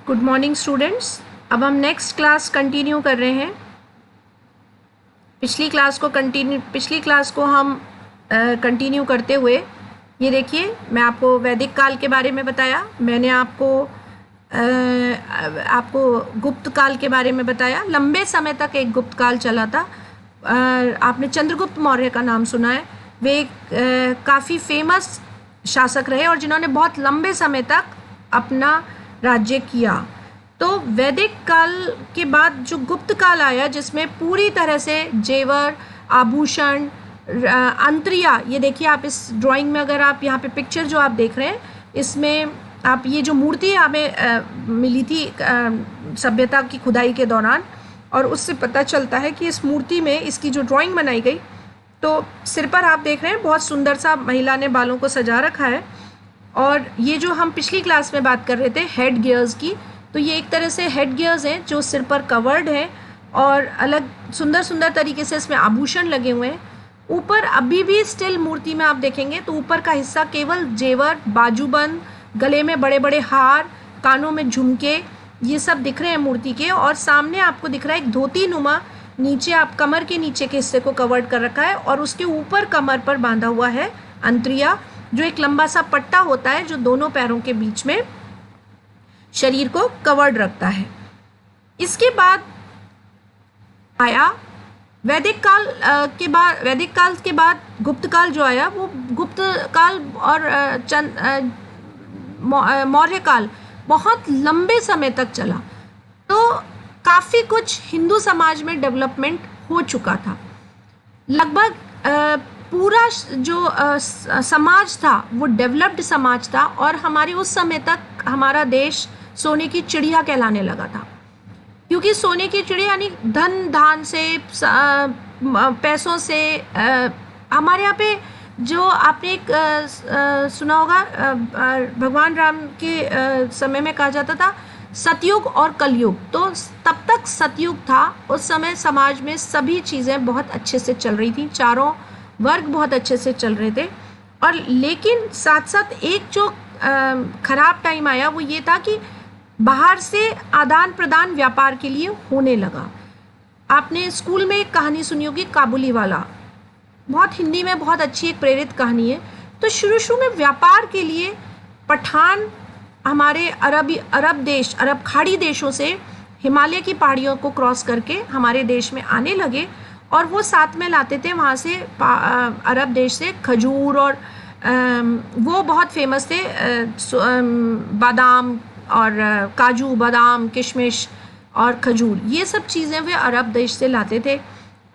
Good morning students. अब हम next class continue कर रहे हैं। पिछली क्लास को हम कंटिन्यू करते हुए ये देखिए, मैं आपको वैदिक काल के बारे में बताया, मैंने आपको गुप्त काल के बारे में बताया। लंबे समय तक एक गुप्त काल चला था। आपने चंद्रगुप्त मौर्य का नाम सुना है। वे काफ़ी फेमस शासक रहे और जिन्होंने बहुत लंबे समय तक अपना राज्य किया। तो वैदिक काल के बाद जो गुप्त काल आया, जिसमें पूरी तरह से जेवर, आभूषण, अंतरिया, ये देखिए आप इस ड्राइंग में, अगर आप यहाँ पे पिक्चर जो आप देख रहे हैं, इसमें आप ये जो मूर्ति हमें मिली थी सभ्यता की खुदाई के दौरान, और उससे पता चलता है कि इस मूर्ति में इसकी जो ड्राइंग बनाई गई, तो सिर पर आप देख रहे हैं बहुत सुंदर सा महिला ने बालों को सजा रखा है। और ये जो हम पिछली क्लास में बात कर रहे थे हेड गियर्स की, तो ये एक तरह से हेड गियर्स हैं जो सिर पर कवर्ड हैं और अलग सुंदर सुंदर तरीके से इसमें आभूषण लगे हुए हैं। ऊपर अभी भी स्टिल मूर्ति में आप देखेंगे तो ऊपर का हिस्सा केवल जेवर, बाजूबंद, गले में बड़े बड़े हार, कानों में झुमके, ये सब दिख रहे हैं मूर्ति के। और सामने आपको दिख रहा है एक धोती नुमा, नीचे आप कमर के नीचे के हिस्से को कवर्ड कर रखा है, और उसके ऊपर कमर पर बांधा हुआ है अंतरिया, जो एक लंबा सा पट्टा होता है जो दोनों पैरों के बीच में शरीर को कवर्ड रखता है। इसके बाद आया वैदिक काल के बाद गुप्त काल जो आया, वो गुप्त काल और मौर्य काल बहुत लंबे समय तक चला। तो काफ़ी कुछ हिंदू समाज में डेवलपमेंट हो चुका था। लगभग पूरा जो समाज था वो डेवलप्ड समाज था, और हमारे उस समय तक हमारा देश सोने की चिड़िया कहलाने लगा था। क्योंकि सोने की चिड़िया यानी धन धान से, पैसों से, हमारे यहाँ पे जो आपने एक सुना होगा, भगवान राम के समय में कहा जाता था सतयुग और कलयुग। तो तब तक सतयुग था, उस समय समाज में सभी चीज़ें बहुत अच्छे से चल रही थी, चारों वर्ग बहुत अच्छे से चल रहे थे। और लेकिन साथ साथ एक जो खराब टाइम आया वो ये था कि बाहर से आदान प्रदान व्यापार के लिए होने लगा। आपने स्कूल में एक कहानी सुनी होगी, काबुली वाला, बहुत हिंदी में बहुत अच्छी एक प्रेरित कहानी है। तो शुरू में व्यापार के लिए पठान हमारे अरब खाड़ी देशों से हिमालय की पहाड़ियों को क्रॉस करके हमारे देश में आने लगे, और वो साथ में लाते थे वहाँ से अरब देश से खजूर, और वो बहुत फेमस थे बादाम और काजू, बादाम, किशमिश और खजूर, ये सब चीज़ें वे अरब देश से लाते थे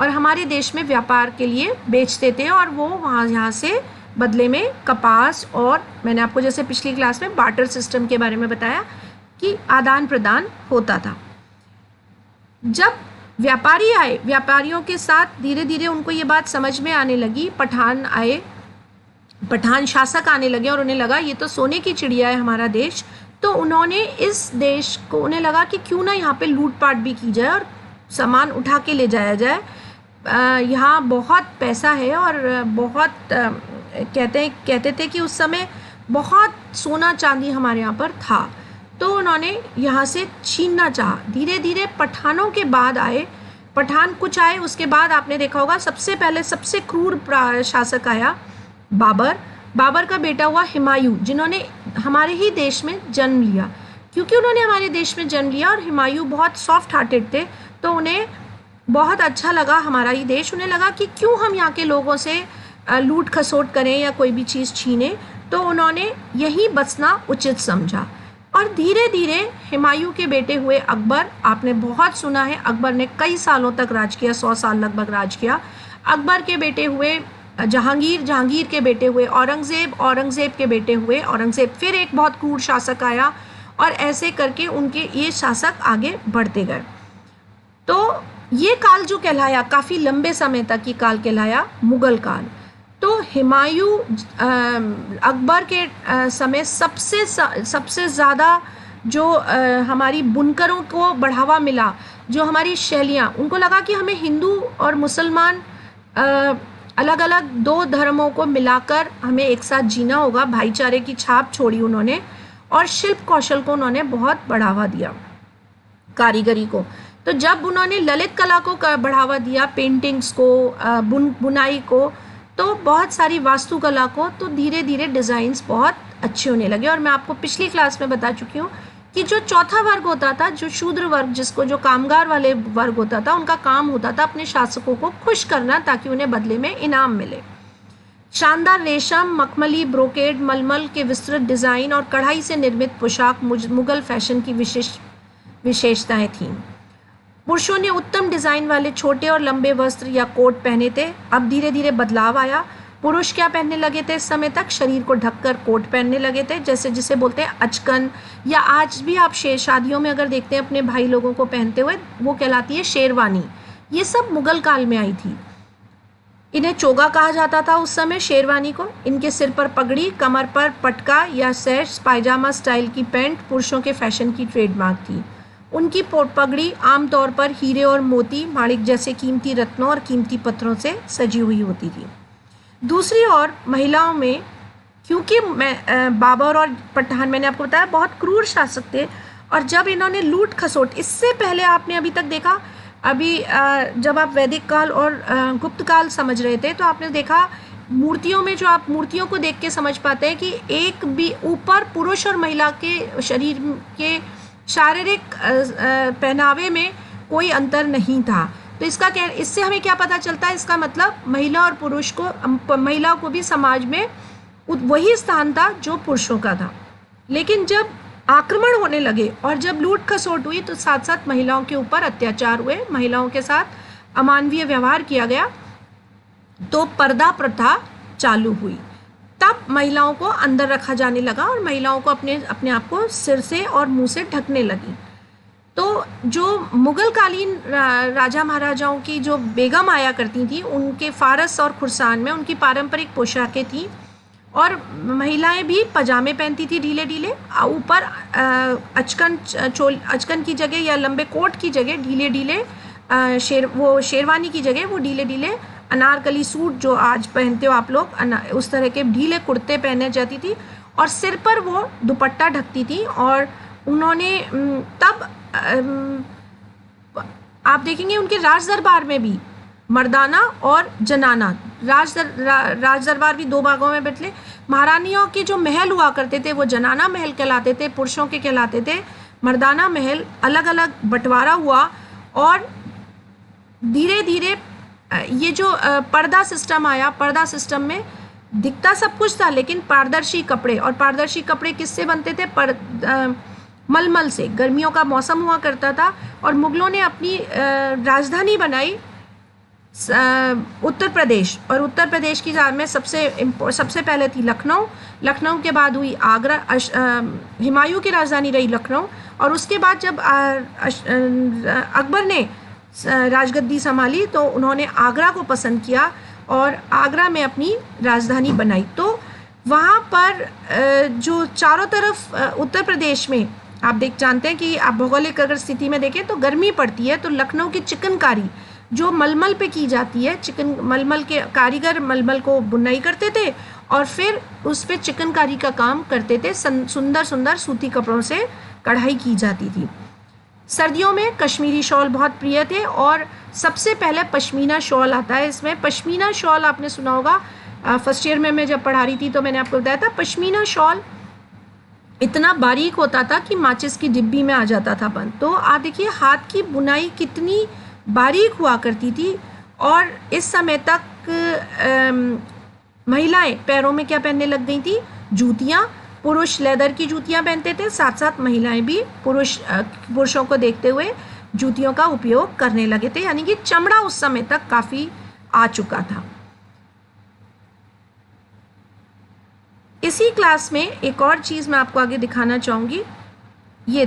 और हमारे देश में व्यापार के लिए बेचते थे। और वो यहाँ से बदले में कपास, और मैंने आपको जैसे पिछली क्लास में बार्टर सिस्टम के बारे में बताया कि आदान प्रदान होता था। जब व्यापारी आए, व्यापारियों के साथ धीरे धीरे उनको ये बात समझ में आने लगी, पठान आए, पठान शासक आने लगे, और उन्हें लगा ये तो सोने की चिड़िया है हमारा देश। तो उन्होंने इस देश को, उन्हें लगा कि क्यों ना यहाँ पे लूटपाट भी की जाए और सामान उठा के ले जाया जाए, यहाँ बहुत पैसा है। और बहुत कहते थे कि उस समय बहुत सोना चांदी हमारे यहाँ पर था। तो उन्होंने यहाँ से छीनना चाहा। धीरे धीरे पठानों के बाद आए, पठान कुछ आए, उसके बाद आपने देखा होगा सबसे पहले सबसे क्रूर शासक आया बाबर का बेटा हुआ हुमायूं, जिन्होंने हमारे ही देश में जन्म लिया। क्योंकि उन्होंने हमारे देश में जन्म लिया और हुमायूं बहुत सॉफ्ट हार्टेड थे, तो उन्हें बहुत अच्छा लगा हमारा ही देश। उन्हें लगा कि क्यों हम यहाँ के लोगों से लूट खसोट करें या कोई भी चीज़ छीनें, तो उन्होंने यहीं बसना उचित समझा। और धीरे धीरे हुमायूं के बेटे हुए अकबर, आपने बहुत सुना है, अकबर ने कई सालों तक राज किया, 100 साल लगभग राज किया। अकबर के बेटे हुए जहांगीर के बेटे हुए औरंगज़ेब के बेटे हुए औरंगज़ेब, फिर एक बहुत क्रूर शासक आया, और ऐसे करके उनके ये शासक आगे बढ़ते गए। तो ये काल जो कहलाया, काफ़ी लंबे समय तक ये काल कहलाया मुग़ल काल। तो हुमायूं अकबर के समय सबसे ज़्यादा जो हमारी बुनकरों को बढ़ावा मिला, जो हमारी शैलियाँ, उनको लगा कि हमें हिंदू और मुसलमान अलग अलग दो धर्मों को मिलाकर हमें एक साथ जीना होगा। भाईचारे की छाप छोड़ी उन्होंने, और शिल्प कौशल को उन्होंने बहुत बढ़ावा दिया, कारीगरी को। तो जब उन्होंने ललित कला को बढ़ावा दिया, पेंटिंग्स को, बुनाई को, तो बहुत सारी वास्तुकला को, तो धीरे धीरे डिज़ाइंस बहुत अच्छे होने लगे। और मैं आपको पिछली क्लास में बता चुकी हूँ कि जो चौथा वर्ग होता था, जो शूद्र वर्ग, जिसको जो कामगार वाले वर्ग होता था, उनका काम होता था अपने शासकों को खुश करना ताकि उन्हें बदले में इनाम मिले। शानदार रेशम, मखमली, ब्रोकेड, मलमल के विस्तृत डिज़ाइन और कढ़ाई से निर्मित पोशाक मुगल फैशन की विशेषताएं थीं। पुरुषों ने उत्तम डिज़ाइन वाले छोटे और लंबे वस्त्र या कोट पहने थे। अब धीरे धीरे बदलाव आया। पुरुष क्या पहनने लगे थे? इस समय तक शरीर को ढककर कोट पहनने लगे थे, जैसे जिसे बोलते हैं अचकन, या आज भी आप शादियों में अगर देखते हैं अपने भाई लोगों को पहनते हुए, वो कहलाती है शेरवानी। ये सब मुगल काल में आई थी। इन्हें चोगा कहा जाता था उस समय, शेरवानी को। इनके सिर पर पगड़ी, कमर पर पटका या सैश, पायजामा स्टाइल की पैंट पुरुषों के फैशन की ट्रेडमार्क थी। उनकी पगड़ी आमतौर पर हीरे और मोती, माणिक जैसे कीमती रत्नों और कीमती पत्थरों से सजी हुई होती थी। दूसरी ओर महिलाओं में, क्योंकि बाबर और पठान, मैंने आपको बताया, बहुत क्रूर शासक थे, और जब इन्होंने लूट खसोट, इससे पहले आपने अभी तक देखा, अभी जब आप वैदिक काल और गुप्त काल समझ रहे थे, तो आपने देखा मूर्तियों में, जो आप मूर्तियों को देख के समझ पाते हैं कि एक भी ऊपर पुरुष और महिला के शरीर के शारीरिक पहनावे में कोई अंतर नहीं था। तो इससे हमें क्या पता चलता है? इसका मतलब महिला और पुरुष को, महिलाओं को भी समाज में वही स्थान था जो पुरुषों का था। लेकिन जब आक्रमण होने लगे और जब लूट खसोट हुई, तो साथ साथ महिलाओं के ऊपर अत्याचार हुए, महिलाओं के साथ अमानवीय व्यवहार किया गया, तो पर्दा प्रथा चालू हुई। तब महिलाओं को अंदर रखा जाने लगा और महिलाओं को अपने आप को सिर से और मुंह से ढकने लगी। तो जो मुगल कालीन राजा महाराजाओं की जो बेगम आया करती थी, उनके फारस और खुरसान में उनकी पारंपरिक पोशाकें थीं, और महिलाएं भी पजामे पहनती थी ढीले ढीले, ऊपर अचकन की जगह या लंबे कोट की जगह ढीले ढीले शेरवानी की जगह वो ढीले ढीले अनारकली सूट, जो आज पहनते हो आप लोग, उस तरह के ढीले कुर्ते पहने जाती थी, और सिर पर वो दुपट्टा ढकती थी। और उन्होंने तब आप देखेंगे उनके राज दरबार में भी मर्दाना और जनाना, राज दरबार भी दो भागों में बंटे। महारानियों के जो महल हुआ करते थे वो जनाना महल कहलाते थे, पुरुषों के कहलाते थे मर्दाना महल। अलग अलग बंटवारा हुआ, और धीरे धीरे ये जो पर्दा सिस्टम आया, पर्दा सिस्टम में दिखता सब कुछ था, लेकिन पारदर्शी कपड़े, और पारदर्शी कपड़े किससे बनते थे? मलमल से। गर्मियों का मौसम हुआ करता था, और मुगलों ने अपनी राजधानी बनाई उत्तर प्रदेश, और उत्तर प्रदेश की में सबसे पहले थी लखनऊ। लखनऊ के बाद हुई आगरा, हुमायूं की राजधानी रही लखनऊ, और उसके बाद जब अकबर ने राजगद्दी संभाली तो उन्होंने आगरा को पसंद किया और आगरा में अपनी राजधानी बनाई। तो वहाँ पर जो चारों तरफ उत्तर प्रदेश में आप जानते हैं कि आप भौगोलिक अगर स्थिति में देखें तो गर्मी पड़ती है, तो लखनऊ की चिकनकारी जो मलमल पे की जाती है, मलमल के कारीगर मलमल को बुनाई करते थे और फिर उस पे चिकनकारी का काम करते थे। सुंदर सुंदर सूती कपड़ों से कढ़ाई की जाती थी। सर्दियों में कश्मीरी शॉल बहुत प्रिय थे, और सबसे पहले पश्मीना शॉल आता है इसमें। पश्मीना शॉल आपने सुना होगा, फर्स्ट ईयर में मैं जब पढ़ा रही थी तो मैंने आपको बताया था, पश्मीना शॉल इतना बारीक होता था कि माचिस की डिब्बी में आ जाता था बंद। तो आप देखिए हाथ की बुनाई कितनी बारीक हुआ करती थी। और इस समय तक महिलाएं पैरों में क्या पहनने लग गई थी? जूतियाँ। पुरुष लेदर की जूतियाँ पहनते थे, साथ साथ महिलाएं भी पुरुषों को देखते हुए जूतियों का उपयोग करने लगे थे, यानी कि चमड़ा उस समय तक काफ़ी आ चुका था। इसी क्लास में एक और चीज़ मैं आपको आगे दिखाना चाहूँगी। ये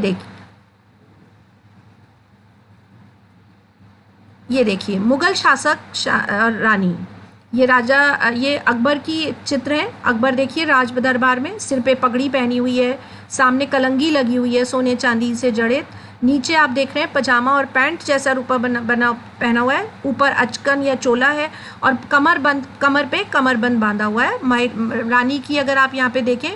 देखिए मुगल शासक रानी, ये राजा, ये अकबर की चित्र है। अकबर देखिए राज दरबार में सिर पे पगड़ी पहनी हुई है, सामने कलंगी लगी हुई है सोने चांदी से जड़ित, नीचे आप देख रहे हैं पजामा और पैंट जैसा रूपा बना पहना हुआ है, ऊपर अचकन या चोला है और कमर पे कमरबंद बांधा हुआ है। रानी की अगर आप यहाँ पे देखें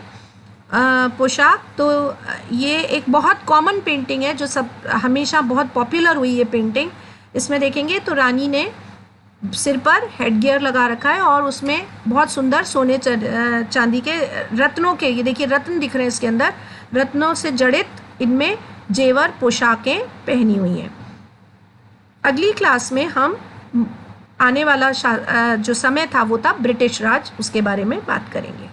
पोशाक, तो ये एक बहुत कॉमन पेंटिंग है जो सब हमेशा बहुत पॉपुलर हुई है पेंटिंग। इसमें देखेंगे तो रानी ने सिर पर हेड गियर लगा रखा है और उसमें बहुत सुंदर सोने चांदी के रत्नों के, ये देखिए रत्न दिख रहे हैं इसके अंदर, रत्नों से जड़ित इनमें जेवर पोशाकें पहनी हुई हैं। अगली क्लास में हम आने वाला जो समय था वो था ब्रिटिश राज, उसके बारे में बात करेंगे।